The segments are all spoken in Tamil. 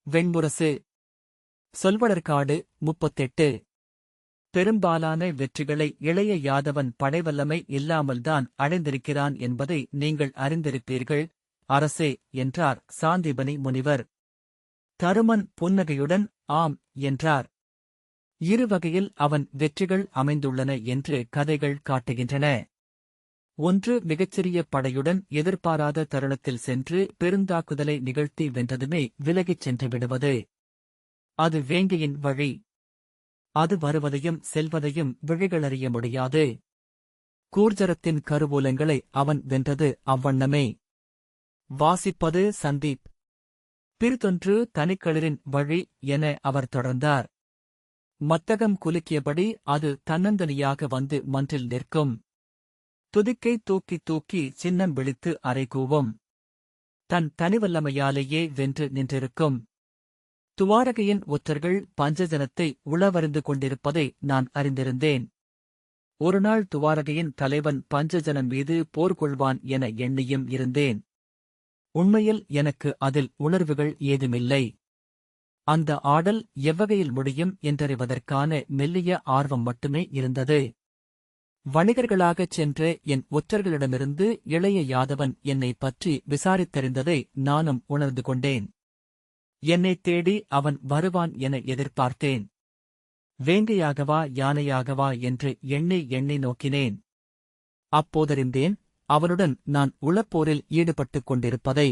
வெண்முரசு. சொல்வடர்காடு 38. பெரும்பாலான வெற்றிகளை இளைய யாதவன் படைவல்லமை இல்லாமல்தான் அடைந்திருக்கிறான் என்பதை நீங்கள் அறிந்திருப்பீர்கள், அரசே, என்றார் சாந்தீபனி முனிவர். தருமன் புன்னகையுடன் ஆம் என்றார். இருவகையில் அவன் வெற்றிகள் அமைந்துள்ளன என்று கதைகள் காட்டுகின்றன. ஒன்று, மிகச்சிறிய படையுடன் எதிர்பாராத தருணத்தில் சென்று பெருந்தாக்குதலை நிகழ்த்தி வென்றதுமே விலகிச் சென்று விடுவது. அது வேங்கையின் வழி. அது வருவதையும் செல்வதையும் விழிகளறிய முடியாது. கூர்ஜரத்தின் கருவூலங்களை அவன் வென்றது அவ்வண்ணமே. வாசிப்பது சந்தீப். பிறிதொன்று தனிக்களிரின் வழி என அவர் தொடர்ந்தார். மத்தகம் குலுக்கியபடி அது தன்னந்தனியாக வந்து மன்றில் நிற்கும். துதிக்கை தூக்கி தூக்கி சின்னம் விழித்து அறைகூவும். தன் தனிவல்லமையாலேயே வென்று நின்றிருக்கும். துவாரகையின் ஒற்றர்கள் பஞ்சஜனத்தை உளவறிந்து கொண்டிருப்பதை நான் அறிந்திருந்தேன். ஒருநாள் துவாரகையின் தலைவன் பஞ்சஜனம் மீது போர் கொள்வான் என எண்ணியும் இருந்தேன். உண்மையில் எனக்கு அதில் உணர்வுகள் ஏதுமில்லை. அந்த ஆடல் எவ்வகையில் முடியும் என்றறிவதற்கான மெல்லிய ஆர்வம் மட்டுமே இருந்தது. வணிகர்களாகச் சென்ற என் ஒற்றர்களிடமிருந்து இளைய யாதவன் என்னைப் பற்றி விசாரித்தறிந்ததை நானும் உணர்ந்து கொண்டேன். என்னைத் தேடி அவன் வருவான் என எதிர்பார்த்தேன். வேங்கையாகவா யானையாகவா என்று எண்ணி எண்ணி நோக்கினேன். அப்போதறிந்தேன் அவனுடன் நான் உளப்போரில் ஈடுபட்டுக் கொண்டிருப்பதை.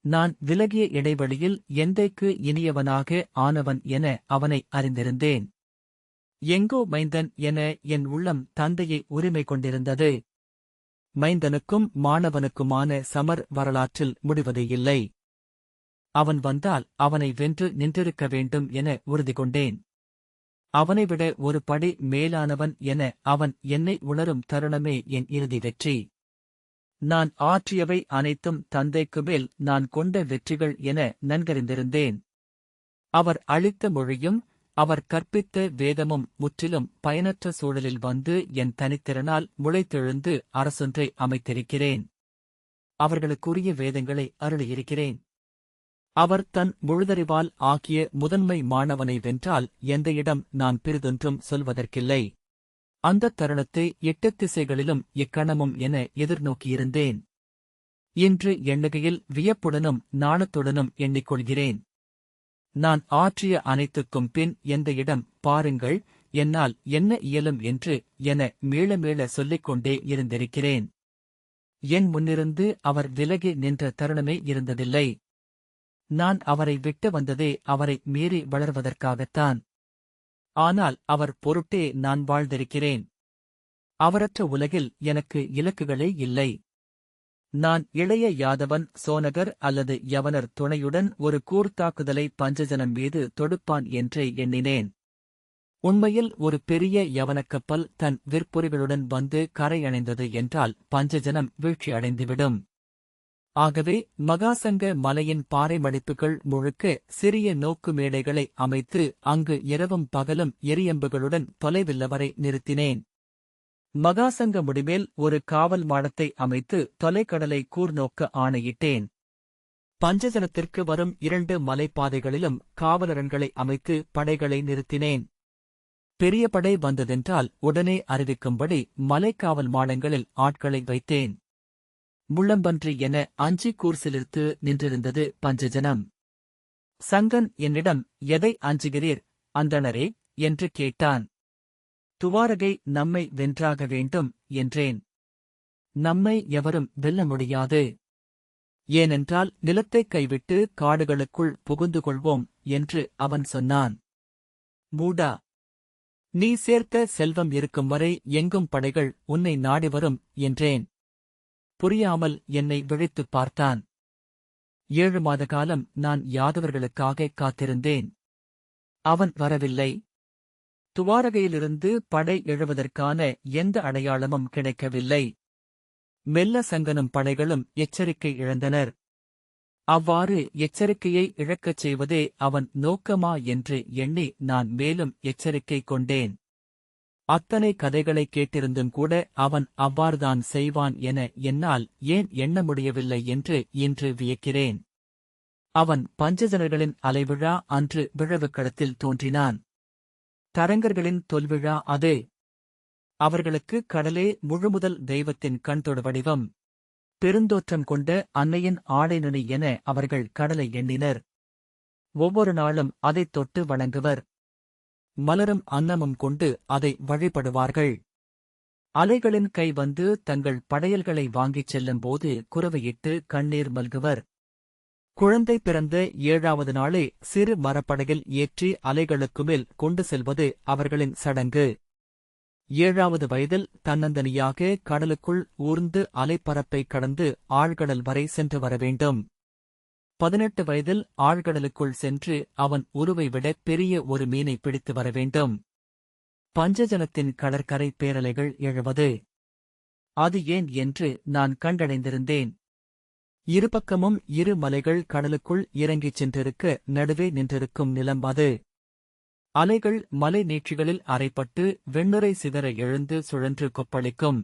நான் விலகிய இடைவெளியில் எந்தைக்கு இனியவனாக ஆனவன் என அவனை அறிந்திருந்தேன். எங்கோ மைந்தன் என என் உள்ளம் தந்தையை உரிமை கொண்டிருந்தது. மைந்தனுக்கும் மாணவனுக்குமான சமர் வரலாற்றில் முடிவதே இல்லை. அவன் வந்தால் அவனை வென்று நின்றிருக்க வேண்டும் என உறுதி கொண்டேன். அவனைவிட ஒரு படி மேலானவன் என அவன் என்னை உணரும் தருணமே என் இறுதி வெற்றி. நான் ஆற்றியவை அனைத்தும் தந்தைக்கு மேல் நான் கொண்ட வெற்றிகள் என நன்கறிந்திருந்தேன். அவர் அளித்த மொழியும் அவர் கற்பித்த வேதமும் முற்றிலும் பயனற்ற சூழலில் வந்து என் தனித்திறனால் முளைத்தெழுந்து அரசொன்றை அமைத்திருக்கிறேன். அவர்களுக்குரிய வேதங்களை அருளியிருக்கிறேன். அவர் தன் முழுதறிவால் ஆக்கிய முதன்மை மாணவனை வென்றால் எந்த இடம் நான் பிறிதொன்றும் சொல்வதற்கில்லை. அந்தத் தருணத்தை 8 திசைகளிலும் இக்கணமும் என எதிர்நோக்கியிருந்தேன். இன்று எண்ணுகையில் வியப்புடனும் நாணத்துடனும் எண்ணிக்கொள்கிறேன். நான் ஆற்றிய அனைத்துக்கும் பின் எந்த இடம் பாருங்கள், என்னால் என்ன இயலும் என்று என மீள மீள சொல்லிக் கொண்டே இருந்திருக்கிறேன். என் முன்னிருந்து அவர் விலகி நின்ற தருணமே இருந்ததில்லை. நான் அவரை விட்டு வந்ததே அவரை மீறி வளர்வதற்காகத்தான். ஆனால் அவர் பொருட்டே நான் வாழ்ந்திருக்கிறேன். அவரற்ற உலகில் எனக்கு இலக்குகளே இல்லை. நான் இளைய யாதவன் சோனகர் அல்லது யவனர் துணையுடன் ஒரு கூர்த்தாக்குதலை பஞ்சஜனம் மீது தொடுப்பான் என்றே எண்ணினேன். உண்மையில் ஒரு பெரிய யவனக் கப்பல் தன் விற்பொறிகளுடன் வந்து கரையணைந்தது என்றால் பஞ்சஜனம் வீழ்ச்சியடைந்துவிடும். ஆகவே மகாசங்க மலையின் பாறை மடிப்புகள் முழுக்க சிறிய நோக்கு மேடைகளை அமைத்து அங்கு இரவும் பகலும் எரியம்புகளுடன் தொலைவில்லவரை நிறுத்தினேன். மகாசங்க முடிமேல் ஒரு காவல் மாடத்தை அமைத்து தொலைக்கடலை கூர்நோக்க ஆணையிட்டேன். பஞ்சஜனத்திற்கு வரும் 2 மலைப்பாதைகளிலும் காவலரண்களை அமைத்து படைகளை நிறுத்தினேன். பெரிய படை வந்ததென்றால் உடனே அறிவிக்கும்படி மலைக்காவல் மாடங்களில் ஆட்களை வைத்தேன். முள்ளம்பன்றி என அஞ்சி கூர்சிலிர்த்து நின்றிருந்தது பஞ்சஜனம். சங்கன் என்னிடம் எதை அஞ்சுகிறீர் அந்தணரே என்று கேட்டான். துவாரகை நம்மை வென்றாக வேண்டும் என்றேன். நம்மை எவரும் வெல்ல முடியாது. ஏனென்றால் நிலத்தைக் கைவிட்டு காடுகளுக்குள் புகுந்து கொள்வோம் என்று அவன் சொன்னான். மூடா! நீ சேர்த்த செல்வம் இருக்கும் வரை எங்கும் படைகள் உன்னை நாடி வரும் என்றேன். புரியாமல் என்னை விழித்துப் பார்த்தான். 7 மாத காலம் நான் யாதவர்களுக்காக காத்திருந்தேன். அவன் வரவில்லை. துவாரகையிலிருந்து படை எழுவதற்கான எந்த அடையாளமும் கிடைக்கவில்லை. மெல்ல சங்கனும் படைகளும் எச்சரிக்கை இழந்தனர். அவ்வாறு எச்சரிக்கையை இழக்கச் செய்வதே அவன் நோக்கமா என்று எண்ணி நான் மேலும் எச்சரிக்கை கொண்டேன். அத்தனை கதைகளைக் கேட்டிருந்தும் கூட அவன் அவ்வாறுதான் செய்வான் என என்னால் ஏன் எண்ண முடியவில்லை என்று இன்று வியக்கிறேன். அவன் பஞ்சஜனர்களின் அலைவிழா அன்று விழவுக்களத்தில் தோன்றினான். தரங்கர்களின் தொல்விழா அது. அவர்களுக்கு கடலே முழுமுதல் தெய்வத்தின் கண்தொடு வடிவம். பெருந்தோற்றம் கொண்ட அன்னையின் ஆடைநுனி என அவர்கள் கடலை எண்ணினர். ஒவ்வொரு நாளும் அதைத் தொட்டு வணங்குவர். மலரும் அன்னமும் கொண்டு அதை வழிபடுவார்கள். அலைகளின் கை வந்து தங்கள் படையல்களை வாங்கிச் செல்லும்போது குரவையிட்டு கண்ணீர் மல்குவர். குழந்தை பிறந்த 7வது நாளே சிறு மரப்படையில் ஏற்றி அலைகளுக்கு மேல் கொண்டு செல்வது அவர்களின் சடங்கு. 7வது வயதில் தன்னந்தனியாக கடலுக்குள் ஊர்ந்து அலைப்பரப்பை கடந்து ஆழ்கடல் வரை சென்று வரவேண்டும். 18 வயதில் ஆழ்கடலுக்குள் சென்று அவன் உருவை விட பெரிய ஒரு மீனை பிடித்து வரவேண்டும். பஞ்சஜனத்தின் கடற்கரை பேரலைகள் எழுவது. அது ஏன் என்று நான் கண்டடைந்திருந்தேன். இருபக்கமும் 2 மலைகள் கடலுக்குள் இறங்கிச் சென்றிருக்க நடுவே நின்றிருக்கும் நிலம் அது. அலைகள் மலை நீட்சிகளில் அரைப்பட்டு வெண்ணுரை சிதற எழுந்து சுழன்று கொப்பளிக்கும்.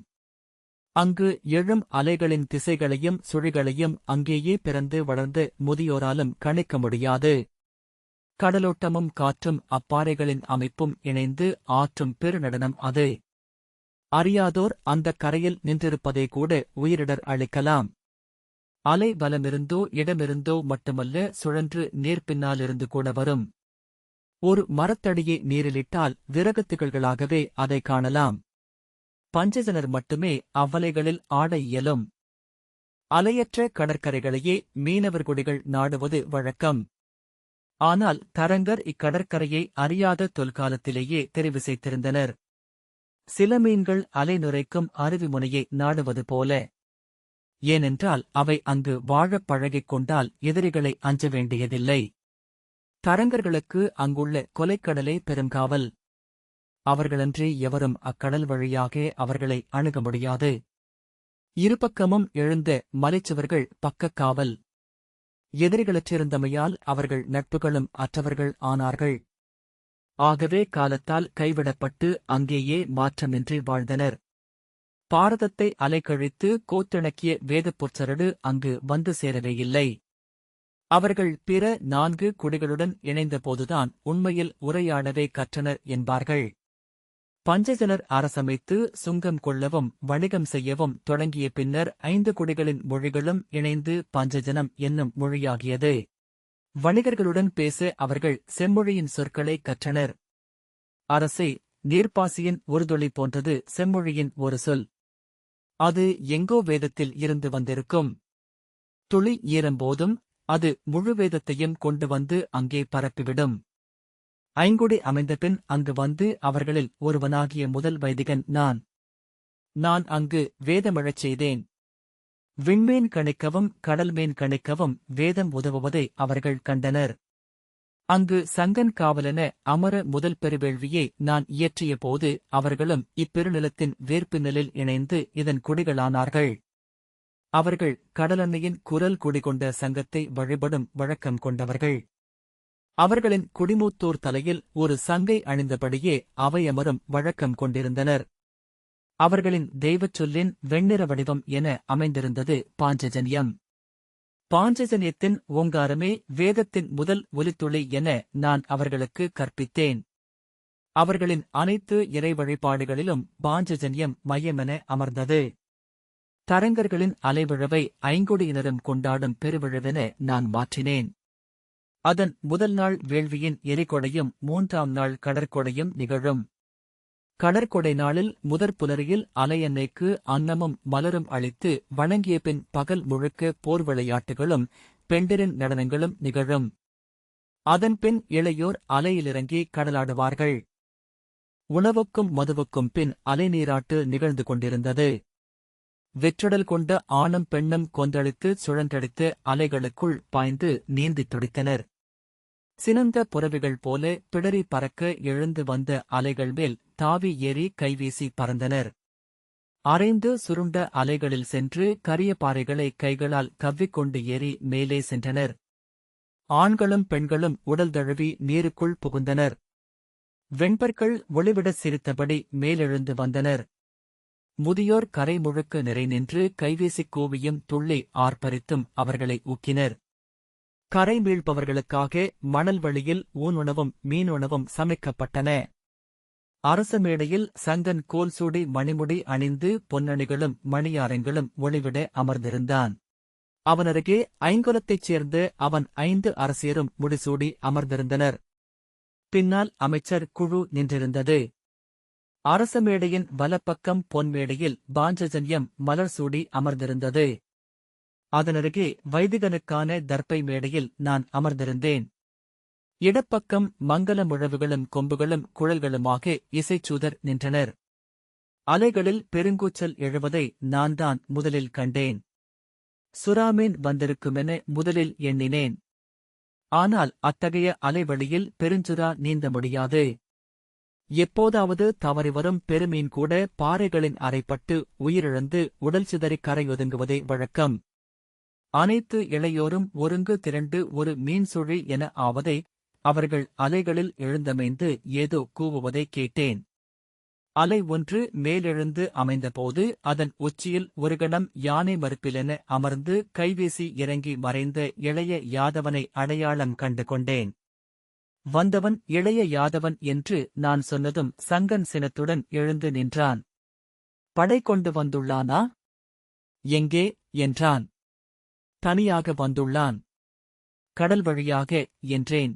அங்கு எழும் அலைகளின் திசைகளையும் சுழிகளையும் அங்கேயே பிறந்து வளர்ந்த முதியோராலும் கணிக்க முடியாது. கடலோட்டமும் காற்றும் அப்பாறைகளின் அமைப்பும் இணைந்து ஆற்றும் பெருநடனம் அது. அறியாதோர் அந்தக் கரையில் நின்றிருப்பதை கூட உயிரிடர் அளிக்கலாம். அலை வலமிருந்தோ இடமிருந்தோ மட்டுமல்ல, சுழன்று நீர்பின்னாலிருந்து கூட வரும். ஒரு மரத்தடியை நீரிலிட்டால் விறகு திகழ்களாகவே அதை காணலாம். பஞ்சஜனர் மட்டுமே அவ்வலைகளில் ஆட இயலும். அலையற்ற கடற்கரைகளையே மீனவர்குடிகள் நாடுவது வழக்கம். ஆனால் தரங்கர் இக்கடற்கரையை அறியாத தொல்காலத்திலேயே தெரிவு செய்திருந்தனர். சில மீன்கள் அலை நுரைக்கும் அருவி முனையை நாடுவது போல. ஏனென்றால் அவை அங்கு வாழப் பழகிக் கொண்டால் எதிரிகளை அஞ்ச வேண்டியதில்லை. தரங்கர்களுக்கு அங்குள்ள கொலைக்கடலே பெருங்காவல். அவர்களன்றி எவரும் அக்கடல் வழியாக அவர்களை அணுக முடியாது. இருபக்கமும் எழுந்த மலைச்சுவர்கள் பக்கக் காவல். எதிரிகளற்றிருந்தமையால் அவர்கள் நட்புகளும் அற்றவர்கள் ஆனார்கள். ஆகவே காலத்தால் கைவிடப்பட்டு அங்கேயே மாற்றமின்றி வாழ்ந்தனர். பாரதத்தை அலைக்கழித்து கோத்திணக்கிய வேதப்புற்சரடு அங்கு வந்து சேரவேயில்லை. அவர்கள் பிற 4 குடிகளுடன் இணைந்தபோதுதான் உண்மையில் உரையாடவே கற்றனர் என்பார்கள். பஞ்சஜனர் அரசமைத்து சுங்கம் கொள்ளவும் வணிகம் செய்யவும் தொடங்கிய பின்னர் 5 குடிகளின் மொழிகளும் இணைந்து பஞ்சஜனம் என்னும் மொழியாகியது. வணிகர்களுடன் பேச அவர்கள் செம்மொழியின் சொற்களை கற்றனர். அரசே, நீர்ப்பாசியின் ஒரு துளி போன்றது செம்மொழியின் ஒரு சொல். அது எங்கோ வேதத்தில் இருந்து வந்திருக்கும். துளி ஈரம்போதும் அது முழு வேதத்தையும் கொண்டு வந்து அங்கே பரப்பிவிடும். ஐங்குடி அமைந்தபின் அங்கு வந்து அவர்களில் ஒருவனாகிய முதல் வைதிகன் நான். நான் அங்கு வேதமிழச் செய்தேன். விண்மீன் கணிக்கவும் கடல்மீன் கணிக்கவும் வேதம் உதவுவதை அவர்கள் கண்டனர். அங்கு சங்கன் காவலென அமர முதல் பெருவேள்வியை நான் இயற்றிய போது அவர்களும் இப்பெருநிலத்தின் வேர்ப்பினிலில் இணைந்து இதன் குடிகளானார்கள். அவர்கள் கடலன்னையின் குரல் குடிகொண்ட சங்கத்தை வழிபடும் வழக்கம் கொண்டவர்கள். அவர்களின் குடிமூத்தோர் தலையில் ஒரு சங்கை அணிந்தபடியே அவையமரும் வழக்கம் கொண்டிருந்தனர். அவர்களின் தெய்வச் சொல்லின் வெண்ணிற வடிவம் என அமைந்திருந்தது பாஞ்சஜன்யம். பாஞ்சஜன்யத்தின் ஓங்காரமே வேதத்தின் முதல் ஒலித்துளி என நான் அவர்களுக்கு கற்பித்தேன். அவர்களின் அனைத்து இறை வழிபாடுகளிலும் பாஞ்சஜன்யம் மையமென அமர்ந்தது. தரங்கர்களின் அலைவிழவை ஐங்குடியினரும் கொண்டாடும் பெருவிழவென நான் மாற்றினேன். அதன் முதல் நாள் வேள்வியின் எரிகொடையும் 3ஆம் நாள் கடற்கொடையும் நிகழும். கடற்கொடை நாளில் முதற் புலரியில் அலையன்னைக்கு அன்னமும் மலரும் அளித்து வணங்கிய பின் பகல் முழுக்க போர் விளையாட்டுகளும் பெண்டிரின் நடனங்களும் நிகழும். அதன்பின் இளையோர் அலையிலிறங்கி கடலாடுவார்கள். உணவுக்கும் மதுவுக்கும் பின் அலைநீராட்டு நிகழ்ந்து கொண்டிருந்தது. வெற்றுடல் கொண்ட ஆணும் பெண்ணும் கொந்தளித்து சுழன்றடித்து அலைகளுக்குள் பாய்ந்து நீந்தித் துடித்தனர். சினந்த புறவிகள் போல பிடரி பறக்க எழுந்து வந்த அலைகள் மேல் தாவி ஏறி கைவீசி பறந்தனர். அரைந்து சுருண்ட அலைகளில் சென்று கரிய பாறைகளை கைகளால் கவ்விக்கொண்டு ஏறி மேலே சென்றனர். ஆண்களும் பெண்களும் உடல் தழுவி நீருக்குள் புகுந்தனர். வெண்பற்கள் ஒளிவிடச் சிரித்தபடி மேலெழுந்து வந்தனர். முதியோர் கரை முழுக்க நிறை நின்று கைவீசிக் கூவியும் துள்ளி ஆர்ப்பரித்தும் அவர்களை ஊக்கினர். கரை மீள்பவர்களுக்காக மணல் வழியில் ஊனுணவும் மீனுணவும் சமைக்கப்பட்டன. அரச மேடையில் சங்கன் கோல் சூடி மணிமுடி அணிந்து பொன்னணிகளும் மணியாரங்களும் ஒளிவிட அமர்ந்திருந்தான். அவனருகே ஐங்குலத்தைச் சேர்ந்த அவன் 5 அரசியரும் முடிசூடி அமர்ந்திருந்தனர். பின்னால் அமைச்சர் குழு நின்றிருந்தது. அரச மேடையின் வலப்பக்கம் பொன்மேடையில் பாஞ்சஜன்யம் மலர் சூடி அமர்ந்திருந்தது. அதனருகே வைதிகனுக்கான தர்ப்பை மேடையில் நான் அமர்ந்திருந்தேன். இடப்பக்கம் மங்கல முழவுகளும் கொம்புகளும் குழல்களுமாக இசைச்சூதர் நின்றனர். அலைகளில் பெருங்கூச்சல் எழுவதை நான் தான் முதலில் கண்டேன். சுறாமீன் வந்திருக்குமென முதலில் எண்ணினேன். ஆனால் அத்தகைய அலைவழியில் பெருஞ்சுறா நீந்த முடியாது. எப்போதாவது தவறிவரும் பெருமீன் கூட பாறைகளின் அரைப்பட்டு உயிரிழந்து உடல் சிதறி கரையொதுங்குவதே வழக்கம். அனைத்து இளையோரும் ஒருங்கு திரண்டு ஒரு மீன்சுழி என ஆவதை, அவர்கள் அலைகளில் எழுந்தமைந்து ஏதோ கூவுவதை கேட்டேன். அலை ஒன்று மேலெழுந்து அமைந்தபோது அதன் உச்சியில் ஒரு கணம் யானை மறுப்பிலென அமர்ந்து கைவீசி இறங்கி மறைந்த இளைய யாதவனை அடையாளம் கண்டு கொண்டேன். வந்தவன் இளைய யாதவன் என்று நான் சொன்னதும் சங்கன் சினத்துடன் எழுந்து நின்றான். படை கொண்டு வந்துள்ளானா? எங்கே? என்றான். தனியாக வந்துள்ளான். கடல் வழியாக என்றேன்.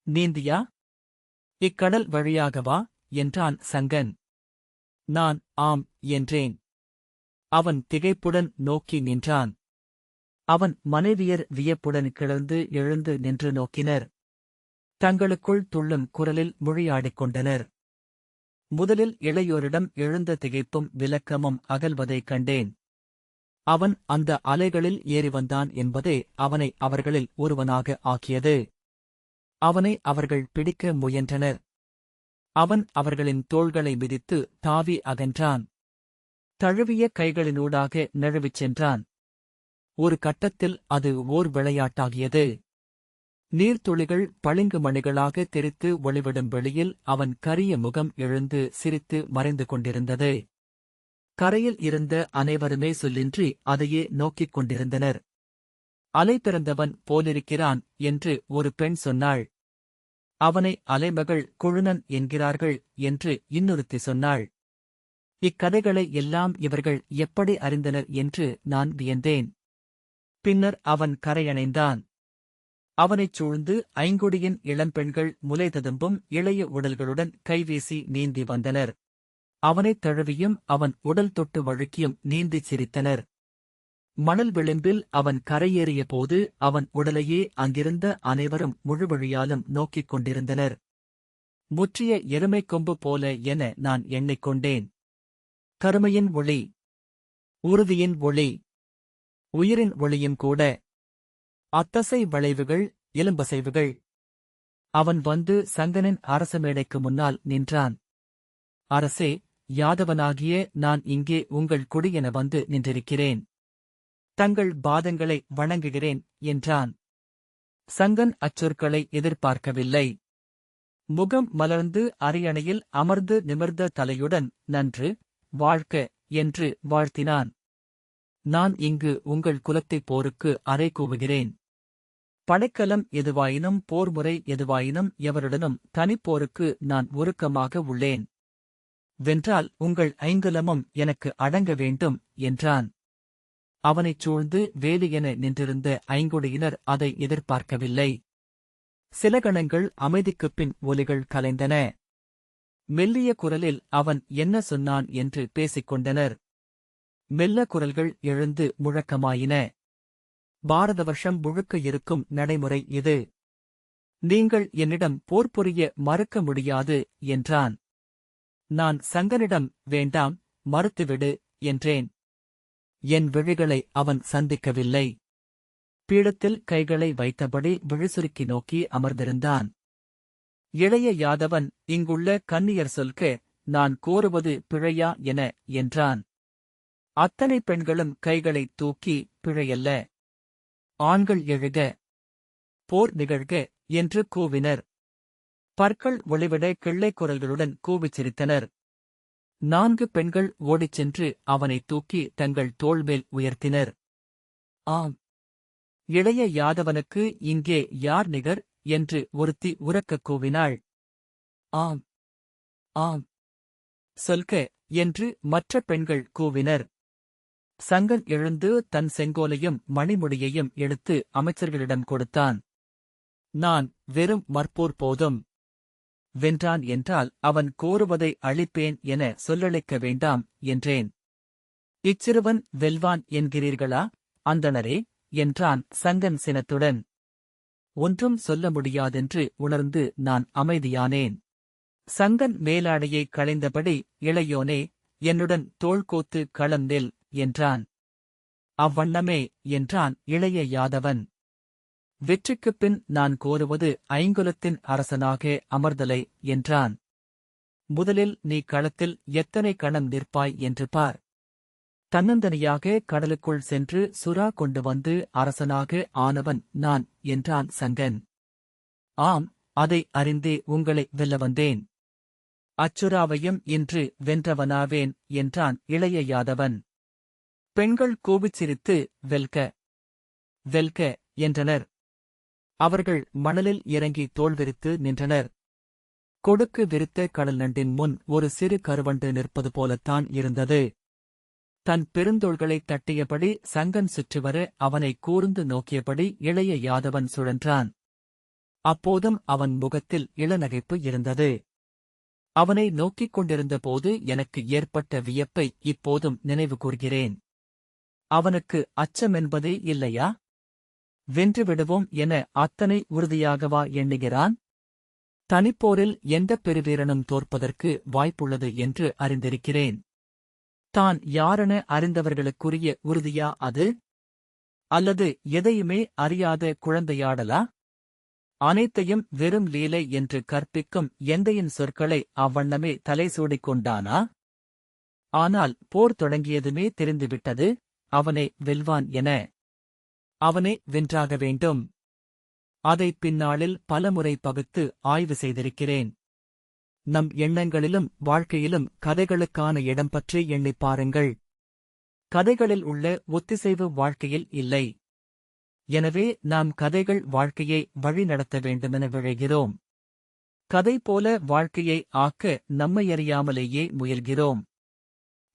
நீந்தியா? இக்கடல் வழியாகவா? என்றான் சங்கன். நான் ஆம் என்றேன். அவன் திகைப்புடன் நோக்கி நின்றான். அவன் மனைவியர் வியப்புடன் கிளர்ந்து எழுந்து நின்று நோக்கினர். தங்களுக்குள் துள்ளும் குரலில் மொழியாடிக் கொண்டனர். முதலில் இளையோரிடம் எழுந்த திகைப்பும் விலக்கமும் அகல்வதைக் கண்டேன். அவன் அந்த அலைகளில் ஏறி வந்தான் என்பதே அவனை அவர்களில் ஒருவனாக ஆக்கியது. அவனை அவர்கள் பிடிக்க முயன்றனர். அவன் அவர்களின் தோள்களை மிதித்து தாவி அகன்றான். தழுவிய கைகளினூடாக நழுவிச் சென்றான். ஒரு கட்டத்தில் அது ஓர் விளையாட்டாகியது. நீர்த்துளிகள் பளிங்கு மணிகளாக தெரித்து ஒளிவிடும் வெளியில் அவன் கரிய முகம் எழுந்து சிரித்து மறைந்து கொண்டிருந்தது. கரையில் இருந்த அனைவருமே சொல்லின்றி அதையே நோக்கிக் கொண்டிருந்தனர். அலை பிறந்தவன் போலிருக்கிறான் என்று ஒரு பெண் சொன்னாள். அவனை அலைமகள் குழுனன் என்கிறார்கள் என்று இன்னொருத்தி சொன்னாள். இக்கதைகளை எல்லாம் இவர்கள் எப்படி அறிந்தனர் என்று நான் வியந்தேன். பின்னர் அவன் கரையணைந்தான். அவனைச் சூழ்ந்து ஐங்குடியின் இளம்பெண்கள் முலை ததும்பும் இளைய உடல்களுடன் கைவீசி நீந்தி வந்தனர். அவனைத் தழுவியும் அவன் உடல் தொட்டு வழுக்கியும் நீந்திச் சிரித்தனர். மணல் விளிம்பில் அவன் கரையேறிய போது அவன் உடலையே அங்கிருந்த அனைவரும் முழுவழியாலும் நோக்கிக் கொண்டிருந்தனர். முற்றிய எருமைக் கொம்பு போல என நான் எண்ணிக்கொண்டேன். கருமையின் ஒளி, உறுதியின் ஒளி, உயிரின் ஒளியும் கூட. அத்தசை வளைவுகள், எலும்பசைவுகள். அவன் வந்து சங்கனின் அரச மேடைக்கு முன்னால் நின்றான். அரசே, யாதவனாகிய நான் இங்கே உங்கள் குடியென வந்து நின்றிருக்கிறேன். தங்கள் பாதங்களை வணங்குகிறேன் என்றான். சங்கன் அச்சொற்களை எதிர்பார்க்கவில்லை. முகம் மலர்ந்து அரியணையில் அமர்ந்து நிமிர்ந்த தலையுடன் நன்று, வாழ்க என்று வாழ்த்தினான். நான் இங்கு உங்கள் குலத்தைப் போருக்கு அறை கூவுகிறேன். படைக்கலம் எதுவாயினும் போர்முறை எதுவாயினும் எவருடனும் தனிப்போருக்கு நான் உருக்கமாக உள்ளேன். வென்றால் உங்கள் ஐங்குலமும் எனக்கு அடங்க வேண்டும் என்றான். அவனைச் சூழ்ந்து வேலியென நின்றிருந்த ஐங்குடியினர் அதை எதிர்பார்க்கவில்லை. சில கணங்கள் அமைதிக்குப் பின் ஒலிகள் கலைந்தன. மெல்லிய குரலில் அவன் என்ன சொன்னான் என்று பேசிக் கொண்டனர். மெல்ல குரல்கள் எழுந்து முழக்கமாயின. பாரத வருஷம் முழுக்க இருக்கும் நடைமுறை இது. நீங்கள் என்னிடம் போர் புரிய மறுக்க முடியாது என்றான். நான் சங்கனிடம் வேண்டாம், மறுத்துவிடு என்றேன். என் விழிகளை அவன் சந்திக்கவில்லை. பீடத்தில் கைகளை வைத்தபடி விழிசுருக்கி நோக்கி அமர்ந்திருந்தான். இளைய யாதவன், இங்குள்ள கன்னியர் சொல்க, நான் கோருவது பிழையா என என்றான். அத்தனை பெண்களும் கைகளைத் தூக்கி, பிழையல்ல, ஆண்கள் எழுக, போர் நிகழ்க என்று கூவினர். பற்கள் ஒளிவிட கிள்ளைக் குரல்களுடன் கூவிச் சிரித்தனர். 4 பெண்கள் ஓடிச் சென்று அவனைத் தூக்கி தங்கள் தோள்மேல் உயர்த்தினர். ஆம், இளைய யாதவனுக்கு இங்கே யார் நிகர் என்று ஒருத்தி உரக்கக் கூவினாள். ஆம், ஆம், சொல்க என்று மற்ற பெண்கள் கூவினர். சங்கன் எழுந்து தன் செங்கோலையும் மணிமுடியையும் எடுத்து அமைச்சர்களிடம் கொடுத்தான். நான் வெறும் மற்போர் போதும். வென்றான் என்றால் அவன் கோருவதை அளிப்பேன் என சொல்லளிக்க வேண்டாம் என்றேன். இச்சிறுவன் வெல்வான் என்கிறீர்களா அந்தணரே என்றான் சங்கன் சினத்துடன். ஒன்றும் சொல்ல முடியாதென்று உணர்ந்து நான் அமைதியானேன். சங்கன் மேலாடையை களைந்தபடி, இளையோனே, என்னுடன் தோள்கோத்து களம் நெல் என்றான். அவ்வண்ணமே என்றான் இளைய யாதவன். வெற்றிக்குப் பின் நான் கோருவது ஐங்குலத்தின் அரசனாக அமர்தலை என்றான். முதலில் நீ களத்தில் எத்தனை கணம் நிற்பாய் என்று பார். தன்னந்தனியாக கடலுக்குள் சென்று சுறா கொண்டு வந்து அரசனாக ஆனவன் நான் என்றான் சங்கன். ஆம், அதை அறிந்தே உங்களை வெல்ல வந்தேன். அச்சுறாவையும் இன்று வென்றவனாவேன் என்றான் இளைய யாதவன். பெண்கள் கூவிச் சிரித்து வெல்க, வெல்க என்றனர். அவர்கள் மணலில் இறங்கி தோள் விரித்து நின்றனர். கொடுக்கு விரித்த கடல் நண்டின் முன் ஒரு சிறு கருவண்டு நிற்பது போலத்தான் இருந்தது. தன் பெருந்தோள்களைத் தட்டியபடி சங்கன் சுற்றிவர அவனை கூர்ந்து நோக்கியபடி இளைய யாதவன் சுழன்றான். அப்போதும் அவன் முகத்தில் இளநகைப்பு இருந்தது. அவனை நோக்கிக் கொண்டிருந்தபோது எனக்கு ஏற்பட்ட வியப்பை இப்போதும் நினைவு கூர்கிறேன். அவனுக்கு அச்சமென்பதே இல்லையா? வென்றுவிடுவோம் என அத்தனை உறுதியாகவா எண்ணுகிறான்? தனிப்போரில் எந்தப் பெருவீரனும் தோற்பதற்கு வாய்ப்புள்ளது என்று அறிந்திருக்கிறேன். தான் யாரென அறிந்தவர்களுக்குரிய உறுதியா அது? அல்லது எதையுமே அறியாத குழந்தையாடலா? அனைத்தையும் வெறும் லீலை என்று கற்பிக்கும் எந்தையின் சொற்களை அவ்வண்ணமே தலைசூடிக் கொண்டானா? ஆனால் போர் தொடங்கியதுமே தெரிந்துவிட்டது, அவனே வெல்வான் என. அவனே வென்றாக வேண்டும். அதை பின்னாளில் பலமுறை பகுத்து ஆய்வு செய்திருக்கிறேன். நம் எண்ணங்களிலும் வாழ்க்கையிலும் கதைகளுக்கான இடம் பற்றி எண்ணிப் பாருங்கள். கதைகளில் உள்ள ஒத்திசைவு வாழ்க்கையில் இல்லை. எனவே நாம் கதைகள் வாழ்க்கையை வழிநடத்த வேண்டுமென விழைகிறோம். கதை போல வாழ்க்கையை ஆக்க நம்மையறியாமலேயே முயல்கிறோம்.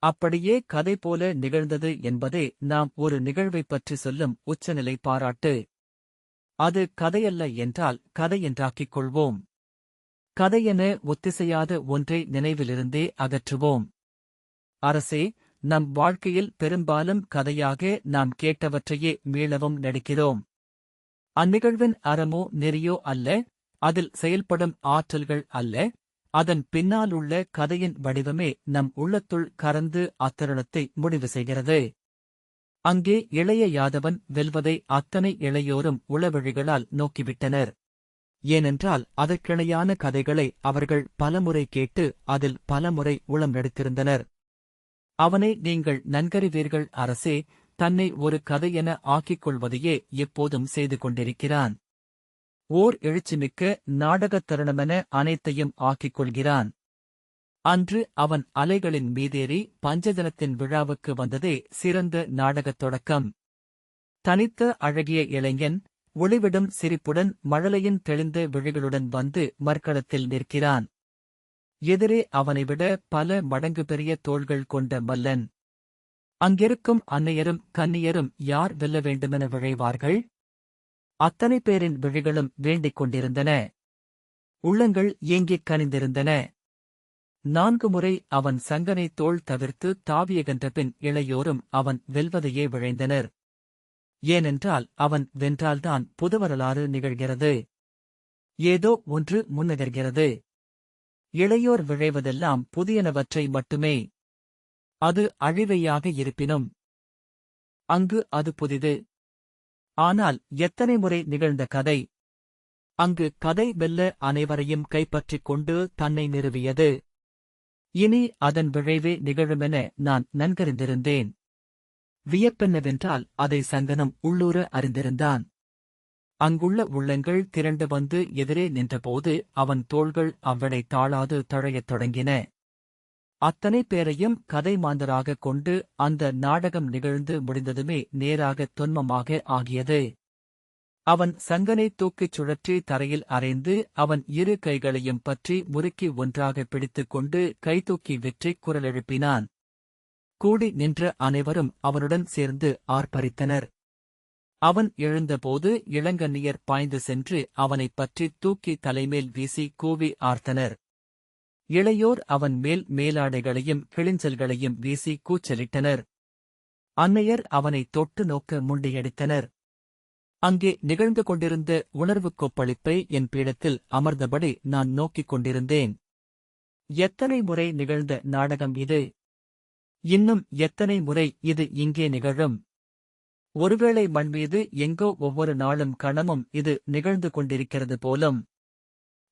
அப்படியே கதை போல நிகழ்ந்தது என்பதே நாம் ஒரு நிகழ்வைப் பற்றி சொல்லும் உச்சநிலை பாராட்டு. அது கதையல்ல என்றால் கதை என்றாக்கிக் கொள்வோம். கதையென ஒத்திசையாத ஒன்றை நினைவிலிருந்தே அகற்றுவோம். அரசே, நம் வாழ்க்கையில் பெரும்பாலும் கதையாக நாம் கேட்டவற்றையே மீளவும் நடிக்கிறோம். அந்நிகழ்வின் அறமோ நெறியோ அல்ல, அதில் செயல்படும் ஆற்றல்கள் அல்ல, அதன் பின்னாலுள்ள கதையின் வடிவமே நம் உள்ளத்துள் கரந்து அத்தருணத்தை முடிவு செய்கிறது. அங்கே இளைய யாதவன் வெல்வதை அத்தனை இளையோரும் உளவிழிகளால் நோக்கிவிட்டனர். ஏனென்றால் அதற்கிணையான கதைகளை அவர்கள் பலமுறை கேட்டு அதில் பலமுறை உளம் எடுத்திருந்தனர். அவனை நீங்கள் நன்கறிவீர்கள் அரசே, தன்னை ஒரு கதையென ஆக்கிக் கொள்வதையே எப்போதும் செய்து கொண்டிருக்கிறான். ஓர் எழுச்சிமிக்க நாடகத் தருணமென அனைத்தையும் ஆக்கிக் கொள்கிறான். அன்று அவன் அலைகளின் மீதேறி பஞ்சஜனத்தின் விழாவுக்கு வந்ததே சிறந்த நாடகத் தொடக்கம். தனித்த அழகிய இளைஞன் ஒளிவிடும் சிரிப்புடன் மழலையின் தெளிந்த விழிகளுடன் வந்து மற்களத்தில் நிற்கிறான். எதிரே அவனைவிட பல மடங்கு பெரிய தோள்கள் கொண்ட மல்லன். அங்கிருக்கும் அன்னையரும் கன்னியரும் யார் வெல்ல வேண்டுமென விழைவார்கள்? அத்தனை பேரின் விழிகளும் வேண்டிக் கொண்டிருந்தன. உள்ளங்கள் ஏங்கிக் கனிந்திருந்தன. 4 முறை அவன் சங்கனை தோள் தவிர்த்து தாவியகன்ற பின் இளையோரும் அவன் வெல்வதையே விழைந்தனர். ஏனென்றால் அவன் வென்றால்தான் புதுவரலாறு நிகழ்கிறது. ஏதோ ஒன்று முன்னகர்கிறது. இளையோர் விழைவதெல்லாம் புதியனவற்றை மட்டுமே. அது அழிவையாக இருப்பினும் அங்கு அது புதிது. ஆனால் எத்தனை முறை நிகழ்ந்த கதை! அங்கு கதை வெல்ல அனைவரையும் கைப்பற்றிக் கொண்டு தன்னை நிறுவியது. இனி அதன் விழைவே நிகழுமென நான் நன்கறிந்திருந்தேன். வியப்பென்னவென்றால் அதை சங்கனும் உள்ளூர அறிந்திருந்தான். அங்குள்ள உள்ளங்கள் திரண்டு வந்து எதிரே நின்றபோது அவன் தோள்கள் அவ்வளை தாழாது தழையத் தொடங்கின. அத்தனை பேரையும் கதை மாந்தராகக் கொண்டு அந்த நாடகம் நிகழ்ந்து முடிந்ததுமே நேராக தொன்மமாக ஆகியது. அவன் சங்கனை தூக்கிச் சுழற்றி தரையில் அறைந்து அவன் இரு கைகளையும் பற்றி முறுக்கி ஒன்றாக பிடித்துக் கொண்டு கைதூக்கி வெற்றிக் குரலெழுப்பினான். கூடி நின்ற அனைவரும் அவனுடன் சேர்ந்து ஆர்ப்பரித்தனர். அவன் எழுந்தபோது இளங்கன்னியர் பாய்ந்து சென்று அவனைப் பற்றி தூக்கி தலைமேல் வீசி கூவி ஆர்த்தனர். இளையோர் அவன் மேல் மேலாடைகளையும் கிளிஞ்சல்களையும் வீசி கூச்சலிட்டனர். அன்னையர் அவனைத் தொட்டு நோக்க முண்டியடித்தனர். அங்கே நிகழ்ந்து கொண்டிருந்த உணர்வுக் கொப்பளிப்பை என் பீடத்தில் அமர்ந்தபடி நான் நோக்கிக் கொண்டிருந்தேன். எத்தனை முறை நிகழ்ந்த நாடகம் இது? இன்னும் எத்தனை முறை இது இங்கே நிகழும்? ஒருவேளை மண்மீது எங்கோ ஒவ்வொரு நாளும் கணமும் இது நிகழ்ந்து கொண்டிருக்கிறது போலும்.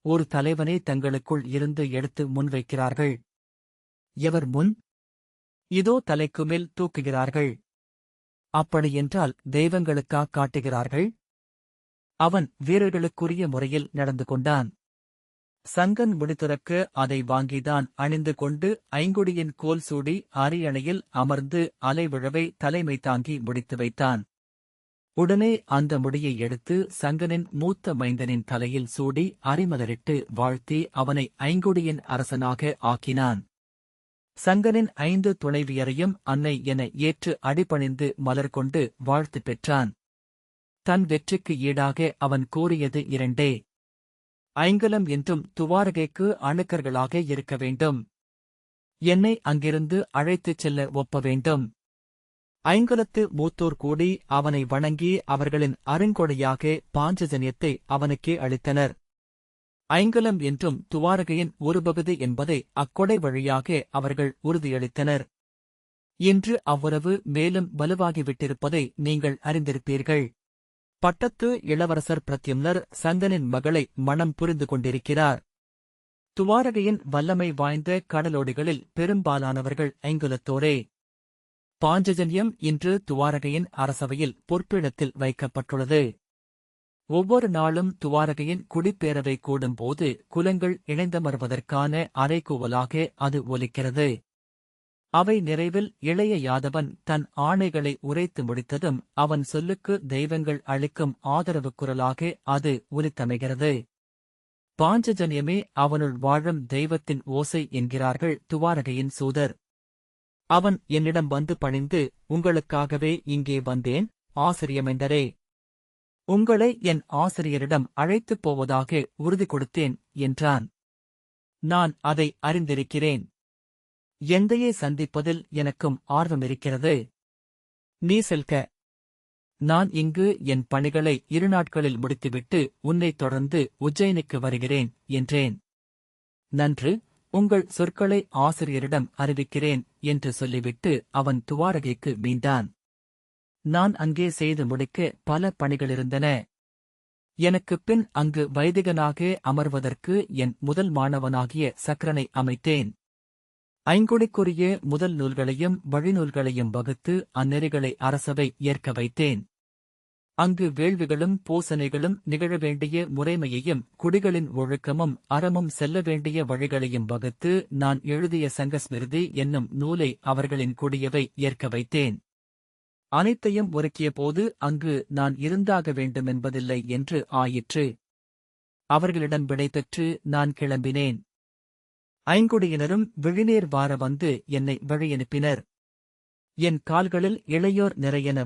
ஒரு தலைவனை தங்களுக்குள் இருந்து எடுத்து முன்வைக்கிறார்கள். எவர் முன்? இதோ தலைக்குமேல் தூக்குகிறார்கள். அப்படியென்றால் தெய்வங்களுக்கா காட்டுகிறார்கள்? அவன் வீரர்களுக்குரிய முறையில் நடந்து கொண்டான். சங்கன் முடித்துறக்க அதை வாங்கிதான் அணிந்து கொண்டு ஐங்குடியின் கோல் சூடி அரியணையில் அமர்ந்து அலைவிழவை தலைமை தாங்கி முடித்து வைத்தான். உடனே அந்த முடியை எடுத்து சங்கனின் மூத்த மைந்தனின் தலையில் சூடி அரிமலரிட்டு வாழ்த்தி அவனை ஐங்குடியின் அரசனாக ஆக்கினான். சங்கனின் 5 துணைவியரையும் அன்னை என ஏற்று அடிபணிந்து மலர் கொண்டு வாழ்த்து பெற்றான். தன் வெற்றிக்கு ஈடாக அவன் கூறியது 2. ஐங்கலம் என்றும் துவாரகைக்கு அணுக்கர்களாக இருக்க வேண்டும். என்னை அங்கிருந்து அழைத்துச் செல்ல ஒப்ப வேண்டும். ஐங்கலத்து மூத்தோர் கூடி அவனை வணங்கி அவர்களின் அருங்கொடையாக பாஞ்சஜன்யத்தை அவனுக்கே அளித்தனர். ஐங்கலம் என்றும் துவாரகையின் ஒரு பகுதி என்பதை அக்கொடை வழியாக அவர்கள் உறுதியளித்தனர். இன்று அவ்வுறவு மேலும் வலுவாகிவிட்டிருப்பதை நீங்கள் அறிந்திருப்பீர்கள். பட்டத்து இளவரசர் பிரத்யும்னர் சங்கனின் மகளை மணம் புரிந்து கொண்டிருக்கிறார். துவாரகையின் வல்லமை வாய்ந்த கடலோடிகளில் பெரும்பாலானவர்கள் ஐங்குலத்தோரே. பாஞ்சஜன்யம் இன்று துவாரகையின் அரசவையில் பொற்பிடத்தில் வைக்கப்பட்டுள்ளது. ஒவ்வொரு நாளும் துவாரகையின் குடிப்பேரவை கூடும்போது குலங்கள் இணைந்தமர்வதற்கான அறைகூவலாக அது ஒலிக்கிறது. அவை நிறைவில் இளைய யாதவன் தன் ஆணைகளை உரைத்து முடித்ததும் அவன் சொல்லுக்கு தெய்வங்கள் அளிக்கும் ஆதரவு குரலாக அது ஒலித்தமைகிறது. பாஞ்சஜன்யமே அவனுள் வாழும் தெய்வத்தின் ஓசை என்கிறார்கள் துவாரகையின் சூதர். அவன் என்னிடம் வந்து பணிந்து, உங்களுக்காகவே இங்கே வந்தேன் ஆசிரியமென்றரே. உங்களை என் ஆசிரியரிடம் அழைத்துப் போவதாக உறுதி கொடுத்தேன் என்றான். நான் அதை அறிந்திருக்கிறேன். எந்தையை சந்திப்பதில் எனக்கும் ஆர்வமிருக்கிறது. நீ செல்க. நான் இங்கு என் பணிகளை 2 நாட்களில் முடித்துவிட்டு உன்னைத் தொடர்ந்து உஜ்ஜயினிக்கு வருகிறேன் என்றேன். நன்று, உங்கள் சொற்களை ஆசிரியரிடம் அறிவிக்கிறேன் என்று சொல்லிவிட்டு அவன் துவாரகைக்கு மீண்டான். நான் அங்கே செய்து முடிக்க பல பணிகளிருந்தன. எனக்குப் பின் அங்கு வைதிகனாக அமர்வதற்கு என் முதல் மாணவனாகிய சக்ரனை அமைத்தேன். ஐங்குடிக்குரிய முதல் நூல்களையும் வழிநூல்களையும் வகுத்து அந்நெறிகளை அரசவை ஏற்க வைத்தேன். அங்கு வேள்விகளும் பூசனைகளும் நிகழவேண்டிய முறைமையையும் குடிகளின் ஒழுக்கமும் அறமும் செல்ல வேண்டிய வழிகளையும் வகுத்து நான் எழுதிய சங்கஸ்மிருதி என்னும் நூலை அவர்களின் கொடியவை ஏற்க வைத்தேன். அனைத்தையும் ஒருக்கியபோது அங்கு நான் இருந்தாக வேண்டுமென்பதில்லை என்று ஆயிற்று. அவர்களிடம் விடை பெற்று நான் கிளம்பினேன். ஐங்குடியினரும் விழிநீர் வார வந்து என்னை வழியனுப்பினர். என் கால்களில் இளையோர் நிறையென